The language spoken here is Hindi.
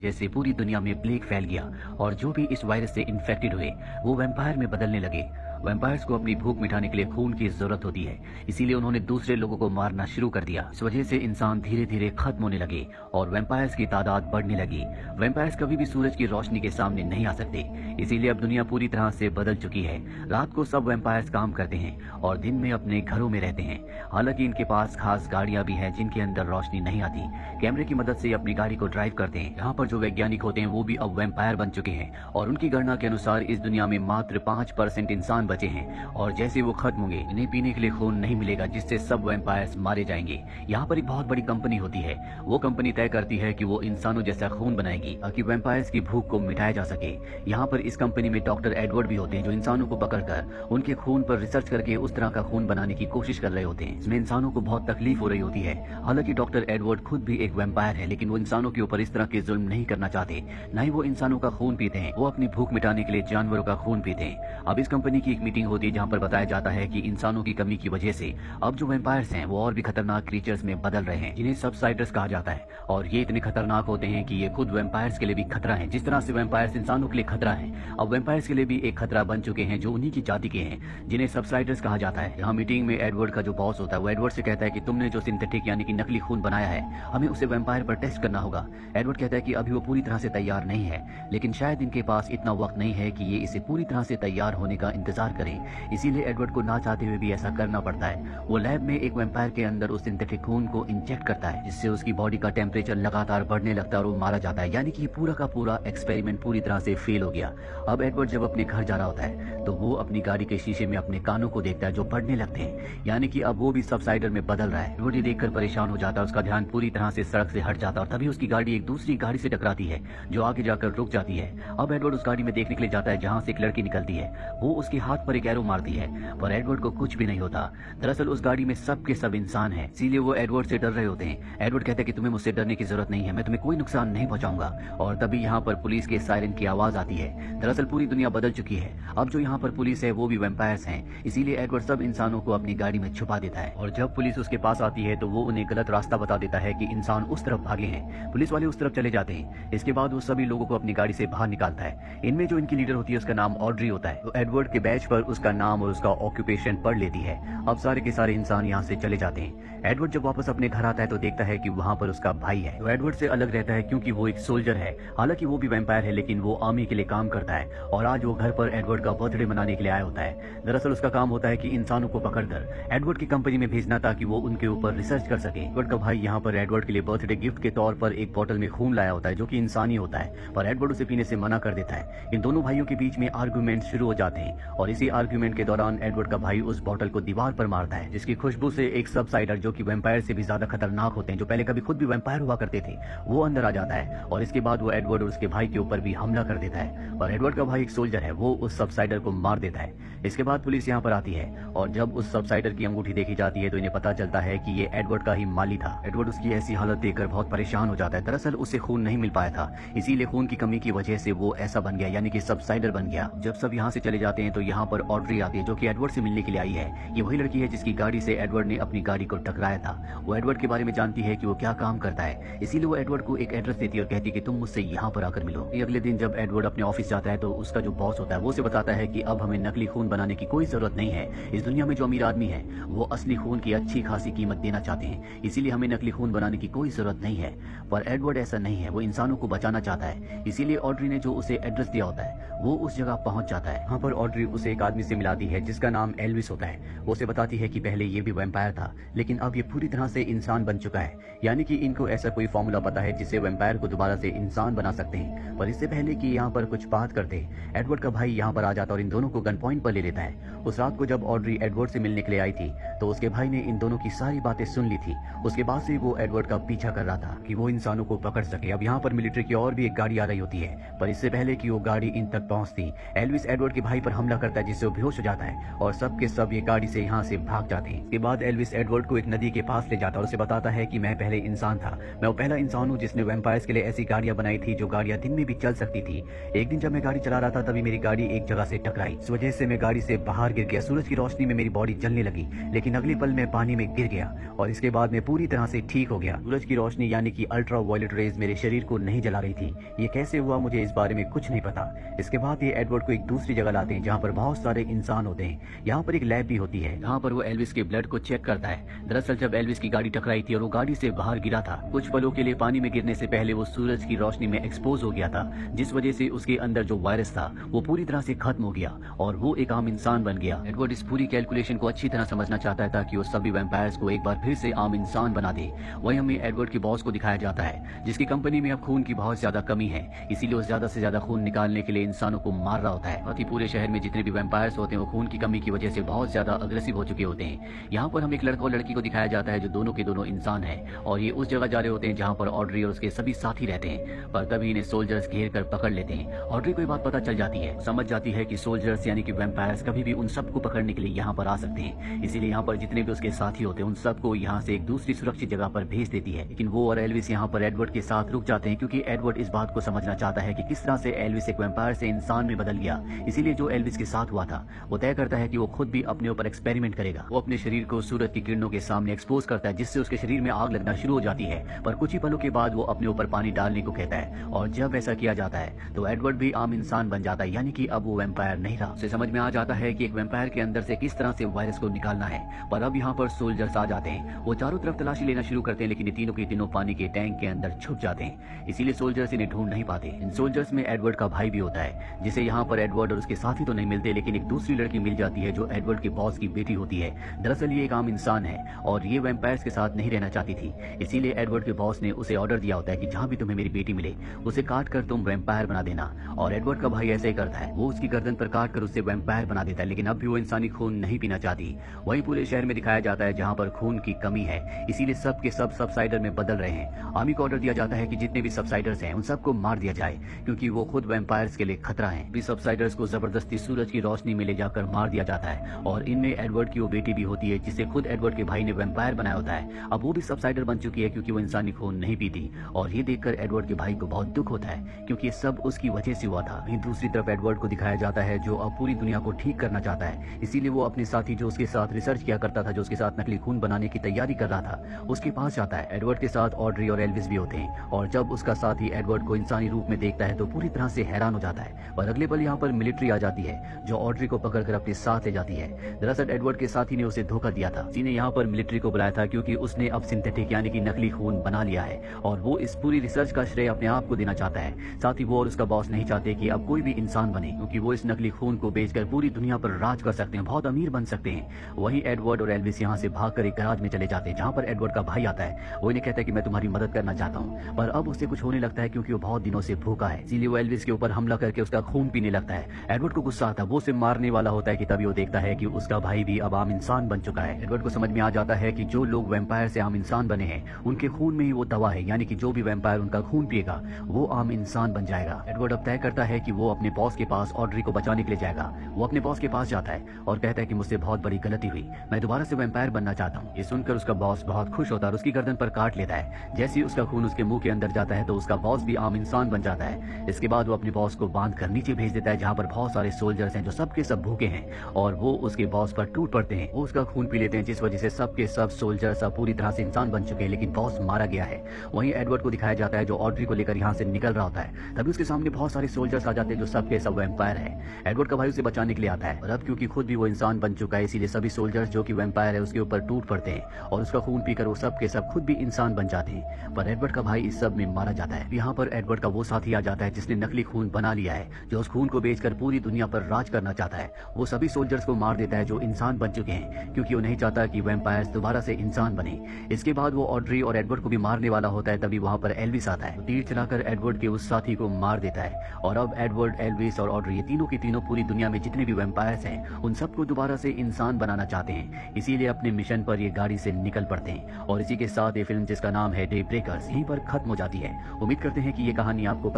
जैसे पूरी दुनिया में प्लेग फैल गया और जो भी इस वायरस से इन्फेक्टेड हुए वो वैम्पायर में बदलने लगे। वैम्पायर्स को अपनी भूख मिटाने के लिए खून की जरूरत होती है, इसीलिए उन्होंने दूसरे लोगों को मारना शुरू कर दिया। इस वजह से इंसान धीरे धीरे खत्म होने लगे और वैम्पायर्स की तादाद बढ़ने लगी। वैम्पायर्स कभी भी सूरज की रोशनी के सामने नहीं आ सकते, इसीलिए अब दुनिया पूरी तरह से बदल चुकी है। रात को सब वैम्पायर्स काम करते हैं और दिन में अपने घरों में रहते हैं। हालांकि इनके पास खास गाड़ियां भी हैं जिनके अंदर रोशनी नहीं आती। कैमरे की मदद से अपनी गाड़ी को ड्राइव करते हैं। यहाँ पर जो वैज्ञानिक होते हैं वो भी अब वैम्पायर बन चुके हैं और उनकी गणना के अनुसार इस दुनिया में मात्र 5% इंसान बचे हैं और जैसे वो खत्म होंगे इन्हें पीने के लिए खून नहीं मिलेगा, जिससे सब वैम्पायर्स मारे जाएंगे। यहाँ पर एक बहुत बड़ी कंपनी होती है, वो कंपनी तय करती है कि वो इंसानों जैसा खून बनाएगी ताकि वैम्पायर्स की भूख को मिटाया जा सके। यहाँ पर इस कंपनी में डॉक्टर एडवर्ड भी होते हैं जो इंसानों को पकड़कर उनके खून पर रिसर्च करके उस तरह का खून बनाने की कोशिश कर रहे होते हैं। इसमें इंसानों को बहुत तकलीफ हो रही होती है। हालांकि डॉक्टर एडवर्ड खुद भी एक वैम्पायर है, लेकिन वो इंसानों के ऊपर इस तरह के जुल्म नहीं करना चाहते। न ही वो इंसानों का खून पीते हैं, वो अपनी भूख मिटाने के लिए जानवरों का खून पीते हैं। अब इस कंपनी की एक मीटिंग होती है जहाँ पर बताया जाता है कि इंसानों की कमी की वजह से अब जो वैम्पायर्स हैं वो और भी खतरनाक क्रीचर्स में बदल रहे हैं, जिन्हें सबसाइडर्स कहा जाता है। और ये इतने खतरनाक होते हैं कि ये खुद वैम्पायर्स के लिए भी खतरा है। जिस तरह से वैम्पायर्स इंसानों के लिए खतरा है, अब वैम्पायर्स के लिए भी एक खतरा बन चुके हैं जो उन्हीं की जाति के हैं, जिन्हें सबसाइडर्स कहा जाता है। यहाँ मीटिंग में एडवर्ड का जो बॉस होता है वो एडवर्ड से कहता है कि तुमने जो सिंथेटिक यानी कि नकली खून बनाया है हमें उसे वैम्पायर पर टेस्ट करना होगा। एडवर्ड कहता है कि अभी वो पूरी तरह से तैयार नहीं है, लेकिन शायद इनके पास इतना वक्त नहीं है कि ये इसे पूरी तरह से तैयार होने का इंतजार करें। इसीलिए एडवर्ड को ना चाहते हुए भी ऐसा करना पड़ता है। वो लैब में एक वैम्पायर के अंदर उस सिंथेटिक खून को इंजेक्ट करता है, जिससे उसकी बॉडी का टेम्परेचर लगातार बढ़ने लगता है और वो मारा जाता है। यानी कि पूरा का पूरा एक्सपेरिमेंट पूरी तरह से फेल हो गया। अब एडवर्ड जब अपने घर जा रहा होता है तो वो अपनी गाड़ी के शीशे में अपने कानों को देखता है जो बढ़ने लगते हैं, यानी कि अब वो भी सबसाइडर में बदल रहा है। एडवर्ड ये देखकर परेशान हो जाता है, उसका ध्यान पूरी तरह से सड़क से हट जाता है और तभी उसकी गाड़ी एक दूसरी गाड़ी से टकराती है जो आगे जाकर रुक जाती है। अब एडवर्ड उस गाड़ी में देखने के लिए जाता है जहाँ से एक लड़की निकलती है। वो उसके हाथ पर एक एरो मारती है पर एडवर्ड को कुछ भी नहीं होता। दरअसल उस गाड़ी में सब के सब इंसान हैं, इसीलिए वो एडवर्ड से डर रहे होते हैं। एडवर्ड कहता है कि तुम्हें मुझसे डरने की जरूरत नहीं है, मैं तुम्हें कोई नुकसान नहीं पहुंचाऊंगा। और तभी यहाँ पर पुलिस के सायरन की आवाज आती है। दरअसल पूरी दुनिया बदल चुकी है, अब जो यहाँ पर पुलिस है वो भी वैम्पायर्स हैं, इसीलिए एडवर्ड सब इंसानों को अपनी गाड़ी में छुपा देता है। और जब पुलिस उसके पास आती है तो वो उन्हें गलत रास्ता बता देता है कि इंसान उस तरफ भागे हैं। पुलिस वाले उस तरफ चले जाते हैं। इसके बाद वो सभी लोगों को अपनी गाड़ी से बाहर निकालता है। इनमें जो इनकी लीडर होती है उसका नाम ऑड्री होता है, तो एडवर्ड के बैच पर उसका नाम और उसका ऑक्यूपेशन पढ़ लेती है। अब सारे के सारे इंसान यहाँ से चले जाते हैं। एडवर्ड जब वापस अपने घर आता है तो देखता है कि वहाँ पर उसका भाई है, तो एडवर्ड से अलग रहता है क्योंकि वो एक सोल्जर है। हालांकि वो भी वैम्पायर है, लेकिन वो आर्मी के लिए काम करता है और आज वो घर पर एडवर्ड का बर्थडे मनाने के लिए आया होता है। दरअसल उसका काम होता है कि इंसानों को पकड़कर एडवर्ड की कंपनी में भेजना ताकि वो उनके ऊपर रिसर्च कर सके। एडवर्ड का भाई यहाँ पर एडवर्ड के लिए बर्थडे गिफ्ट के तौर पर एक बोतल में खून लाया होता है जो कि इंसानी होता है, पर एडवर्ड उसे पीने से मना कर देता है। इन दोनों भाइयों के बीच में आर्गुमेंट शुरू हो जाते हैं और इसी आर्गुमेंट के दौरान एडवर्ड का भाई उस बोतल को दीवार पर मारता है, जिसकी खुशबू से एक सबसाइडर जो कि वैम्पायर से भी ज्यादा खतरनाक होते हैं, जो पहले कभी खुद भी वैम्पायर हुआ करते थे, वो अंदर आ जाता है और इसके बाद वो एडवर्ड और उसके भाई के ऊपर भी हमला कर देता है। और एडवर्ड का भाई एक सोल्जर है, वो उस सबसाइडर को मार देता है। इसके बाद पुलिस यहाँ पर आती है और जब उस सबसाइडर की अंगूठी देखी जाती है तो इन्हें पता चलता है कि ये एडवर्ड का ही माली था। एडवर्ड उसकी ऐसी हालत देखकर बहुत परेशान हो जाता है। दरअसल उसे खून नहीं मिल पाया था, इसीलिए खून की कमी की वजह से वो ऐसा बन गया, यानी कि सबसाइडर बन गया। जब सब यहाँ से चले जाते हैं तो यहाँ पर ऑड्री आती है जो कि एडवर्ड से मिलने के लिए आई है। ये वही लड़की है जिसकी गाड़ी से एडवर्ड ने अपनी गाड़ी को टकराया था। वो एडवर्ड के बारे में जानती है कि वो क्या काम करता है, इसीलिए वो एडवर्ड को एक एड्रेस देती है और कहती है कि तुम मुझसे यहाँ पर आकर मिलो। अगले दिन जब एडवर्ड अपने ऑफिस जाता है तो उसका जो बॉस होता है वो उसे बताता है कि अब हमें नकली खून बनाने की कोई जरूरत नहीं है। इस दुनिया में जो अमीर आदमी है वो असली खून की अच्छी खासी कीमत देना चाहते हैं, इसीलिए हमें नकली खून बनाने की कोई जरूरत नहीं है। पर एडवर्ड ऐसा नहीं है, वो इंसानों को बचाना चाहता है, इसीलिए ऑड्री ने जो उसे एड्रेस दिया होता है वो उस जगह पहुंच जाता है। वहाँ पर ऑड्री उसे एक आदमी से मिलाती है जिसका नाम एल्विस होता है। वो उसे बताती है कि पहले ये भी वैम्पायर था, लेकिन अब ये पूरी तरह से इंसान बन चुका है, यानी कि इनको ऐसा कोई फॉर्मूला पता है जिससे वैम्पायर को दोबारा से इंसान बना सकते हैं। पर इससे पहले कि यहाँ पर कुछ बात करते, एडवर्ड का भाई यहाँ पर आ जाता और इन दोनों को गन पॉइंट पर ले लेता है। उस रात को जब ऑड्री एडवर्ड से मिलने के लिए आई थी तो उसके भाई ने इन दोनों की सारी बातें सुन ली थी। उसके बाद से वो एडवर्ड का पीछा कर रहा था कि वो इंसानों को पकड़ सके। अब यहाँ पर मिलिट्री की और भी एक गाड़ी आ रही होती है, पर इससे पहले कि वो गाड़ी इन तक पहुंचती, एल्विस एडवर्ड के भाई पर हमला करता है है जिससे वो बेहोश हो जाता है और सब के सब ये गाड़ी से यहाँ से भाग जाते हैं। इसके बाद एल्विस एडवर्ड को एक नदी के पास ले जाता है और उसे बताता है कि मैं पहले इंसान था, मैं वो पहला इंसान हूँ जिसने वैम्पायर्स के लिए ऐसी गाड़ियां बनाई थी जो गाड़ियां दिन में भी चल सकती थी। एक दिन जब मैं गाड़ी चला रहा था तभी मेरी गाड़ी एक जगह से टकराई, इस वजह से मैं गाड़ी से बाहर गिर गया। सूरज की रोशनी में मेरी बॉडी जलने लगी, लेकिन अगले पल मैं पानी में गिर गया और इसके बाद मैं पूरी तरह से ठीक हो गया। सूरज की रोशनी यानी कि अल्ट्रा वायलेट रेज मेरे शरीर को नहीं जला रही थी। ये कैसे हुआ मुझे इस बारे में कुछ नहीं पता। इसके बाद ये एडवर्ड को एक दूसरी जगह लाते हैं जहाँ पर बहुत सारे इंसान होते हैं। यहाँ पर एक लैब भी होती है जहाँ पर वो एल्विस के ब्लड को चेक करता है। दरअसल जब एल्विस की गाड़ी टकराई थी और वो गाड़ी से बाहर गिरा था, कुछ पलों के लिए पानी में गिरने से पहले वो सूरज की रोशनी में एक्सपोज हो गया था, जिस वजह से उसके अंदर जो वायरस था वो पूरी तरह से खत्म हो गया और वो एक आम इंसान बन गया। एडवर्ड इस पूरी कैलकुलेशन को अच्छी तरह समझना चाहता है ताकि वो सभी वैम्पायर्स को एक बार फिर से आम इंसान बना दे। वही हमें एडवर्ड के बॉस को दिखाया जाता है जिसकी कंपनी में अब खून की बहुत ज्यादा कमी है, इसीलिए वो ज्यादा से ज्यादा खून निकालने के लिए इंसानों को मार रहा होता है। साथ ही पूरे शहर में जितने भी वैम्पायर्स होते हैं वो खून की कमी की वजह से बहुत ज्यादा अग्रेसिव हो चुके होते हैं। यहाँ पर हम एक लड़का और लड़की को दिखाया जाता है जो दोनों के दोनों इंसान है और ये उस जगह जा रहे होते हैं जहाँ पर ऑड्री और उसके सभी साथी रहते हैं, पर तभी इन्हें सोल्जर्स घेर कर पकड़ लेते हैं। ऑड्री को ये बात पता चल जाती है, समझ जाती है कि सोल्जर्स यानी कि वैम्पायर्स कभी भी उन सबको पकड़ने के लिए यहाँ पर आ सकते हैं, इसीलिए यहाँ पर जितने भी उसके साथी होते हैं उन सबको यहाँ से एक दूसरी सुरक्षित जगह पर भेज देती है। लेकिन वो और एल्विस यहाँ पर एडवर्ड के साथ रुक जाते हैं क्योंकि एडवर्ड इस बात को समझना चाहता है कि किस तरह से एल्विस एक वैम्पायर से इंसान में बदल गया। इसीलिए जो एल्विस के साथ हुआ था वो तय करता है कि वो खुद भी अपने ऊपर एक्सपेरिमेंट करेगा। वो अपने शरीर को सूरज की किरणों के सामने एक्सपोज करता है जिससे उसके शरीर में आग लगना शुरू हो जाती है, पर कुछ ही पलों के बाद वो अपने ऊपर पानी डालने को कहता है और जब ऐसा किया जाता है तो एडवर्ड भी आम इंसान बन जाता है, यानी कि अब वो वैम्पायर नहीं रहा। उसे समझ में आ जाता है कि एक वैम्पायर के अंदर से किस तरह से वायरस को निकालना है। पर अब यहाँ पर सोल्जर्स आ जाते हैं, वो चारों तरफ तलाशी लेना शुरू करते हैं, लेकिन ये तीनों के तीनों पानी के टैंक के अंदर छुप जाते हैं, इसीलिए सोल्जर्स इन्हें ढूंढ नहीं पाते। इन सोल्जर्स में एडवर्ड का भाई भी होता है जिसे यहाँ पर एडवर्ड और उसके साथी तो नहीं मिलते, लेकिन एक दूसरी लड़की मिल जाती है जो एडवर्ड के बॉस की बेटी होती है। दरअसल ये एक आम इंसान है और ये वैम्पायर्स के साथ नहीं रहना चाहती थी, इसीलिए एडवर्ड के बॉस ने उसे ऑर्डर दिया होता है कि जहाँ भी तुम्हें मेरी बेटी मिले उसे काट कर तुम वैम्पायर बना देना। और एडवर्ड का भाई ऐसा ही करता है, वो उसकी गर्दन पर काट कर उसे वैम्पायर बना देता है, लेकिन अब भी वो इंसानी खून नहीं पीना चाहती। वही पूरे शहर में दिखाया जाता है जहाँ पर खून की कमी है, इसीलिए सब के सब सबसाइडर में बदल रहे हैं। आर्मी को ऑर्डर दिया जाता है कि जितने भी सबसाइडर्स हैं उन सबको मार दिया जाए क्योंकि वो खुद वैम्पायर्स के लिए खतरा है। भी सबसाइडर्स को जबरदस्ती सूरज की रोशनी में ले जाकर मार दिया जाता है और इनमें एडवर्ड की वो बेटी भी होती है जिसे खुद एडवर्ड के भाई ने वैम्पायर बनाया होता है। अब वो भी सबसाइडर बन चुकी है क्योंकि वो इंसानी खून नहीं पीती और ये देखकर एडवर्ड के भाई को बहुत दुख होता है क्योंकि ये सब उसकी वजह से हुआ था। वहीं दूसरी तरफ एडवर्ड को दिखाया जाता है जो अब पूरी दुनिया को ठीक करना चाहता है, इसीलिए वो अपने साथी जो उसके साथ रिसर्च किया करता था, जो उसके साथ नकली खून बनाने की तैयारी कर रहा था, उसके पास जाता है। एडवर्ड के साथ ऑड्री और एल्विस भी होते हैं और जब उसका साथी एडवर्ड को इंसानी रूप में देखता है तो पूरी तरह से हैरान हो जाता है। पर अगले पल यहाँ पर मिलिट्री आ जाती है जो ऑड्री को पकड़कर अपने साथ ले जाती है। दरअसल एडवर्ड के साथी ने उसे धोखा दिया था, इसी ने यहाँ पर मिलिट्री को बुलाया था क्योंकि उसने अब सिंथेटिक यानी कि नकली खून बना लिया है और वो इस पूरी रिसर्च का श्रेय अपने आप को देना चाहता है। साथ ही वो और उसका बॉस नहीं चाहते कि अब कोई भी इंसान बने क्योंकि वो इस नकली खून को बेचकर पूरी दुनिया पर राज कर सकते हैं, बहुत अमीर बन सकते हैं। वहीं एडवर्ड और एल्विस यहाँ से भागकर एक गैराज में चले जाते हैं जहाँ पर एडवर्ड का भाई आता है। वो इन्हें कहता है कि मैं तुम्हारी मदद करना चाहता हूँ, पर अब उससे कुछ होने लगता है क्योंकि वो बहुत दिनों से भूखा है, इसीलिए वो एल्विस के ऊपर हमला करके उसका खून पीने लगता है। एडवर्ड को गुस्सा आता है, वो उसे मारने वाला होता है कि तभी वो देखता है कि उसका भाई भी अब आम इंसान बन चुका है। एडवर्ड को समझ में आ जाता है कि जो लोग वैम्पायर से आम इंसान बने हैं उनके खून में ही वो दवा है, यानी कि जो भी वैम्पायर उनका खून पिएगा वो आम इंसान बन जाएगा। एडवर्ड अब तय करता है कि वो अपने बॉस के पास ऑड्री को बचाने के लिए जाएगा। वो अपने बॉस के पास जाता है और कहता है कि मुझसे बहुत बड़ी गलती हुई, मैं दोबारा से वैम्पायर बनना चाहता हूँ। ये सुनकर उसका बॉस बहुत खुश होता है और उसकी गर्दन पर काट लेता है। जैसे ही उसका खून उसके मुंह के अंदर जाता है तो उसका बॉस भी आम इंसान बन जाता है। इसके बाद वो अपने बॉस को बांध कर नीचे भेज देता है जहाँ पर बहुत सारे सोल्जर्स हैं जो सबके सब भूखे हैं और वो उसके बॉस पर टूट पड़ते हैं। वो उसका खून पी लेते हैं जिस वजह से सबके सब सोल्जर्स अब पूरी तरह से इंसान बन चुके हैं, लेकिन बॉस मारा गया है। वहीं एडवर्ड को दिखाया जाता है जो ऑड्री को लेकर यहाँ से निकल रहा होता है, तभी उसके सामने बहुत सारे सोल्जर्स आ जाते हैं जो सबके सब वैम्पायर है। एडवर्ड का भाई उसे बचाने के लिए आता है और अब क्योंकि खुद भी वो इंसान बन चुका है इसीलिए सभी सोल्जर्स जो कि वैम्पायर है उसके ऊपर टूट पड़ते हैं और उसका खून पीकर वो सब के सब खुद भी इंसान बन जाते हैं। पर एडवर्ड का भाई इस सब में मारा जाता है। यहाँ पर एडवर्ड का वो साथी आ जाता है जिसने नकली खून बना लिया है, जो उस खून को बेचकर पूरी दुनिया पर राज करना चाहता है। वो सभी सोल्जर्स को मार देता है जो इंसान बन चुके हैं क्योंकि वो नहीं चाहता कि वैम्पायर्स दोबारा से इंसान बने। इसके बाद वो ऑड्री और एडवर्ड को भी मारने वाला होता है, तभी वहाँ पर एल्विस आता है, तीर चलाकर एडवर्ड के उस साथी को मार देता है और अब एडवर्ड, एल्विस और ऑड्री ये तीनों की तीनों पूरी दुनिया में जितने भी वैम्पायर्स हैं उन सबको दोबारा से इंसान बनाना चाहते हैं। इसीलिए अपने मिशन पर ये गाड़ी से निकल पड़ते हैं और इसी के साथ ये फिल्म जिसका नाम है डे ब्रेकर्स यहीं पर खत्म हो जाती है। उम्मीद करते हैं कि ये कहानी आपको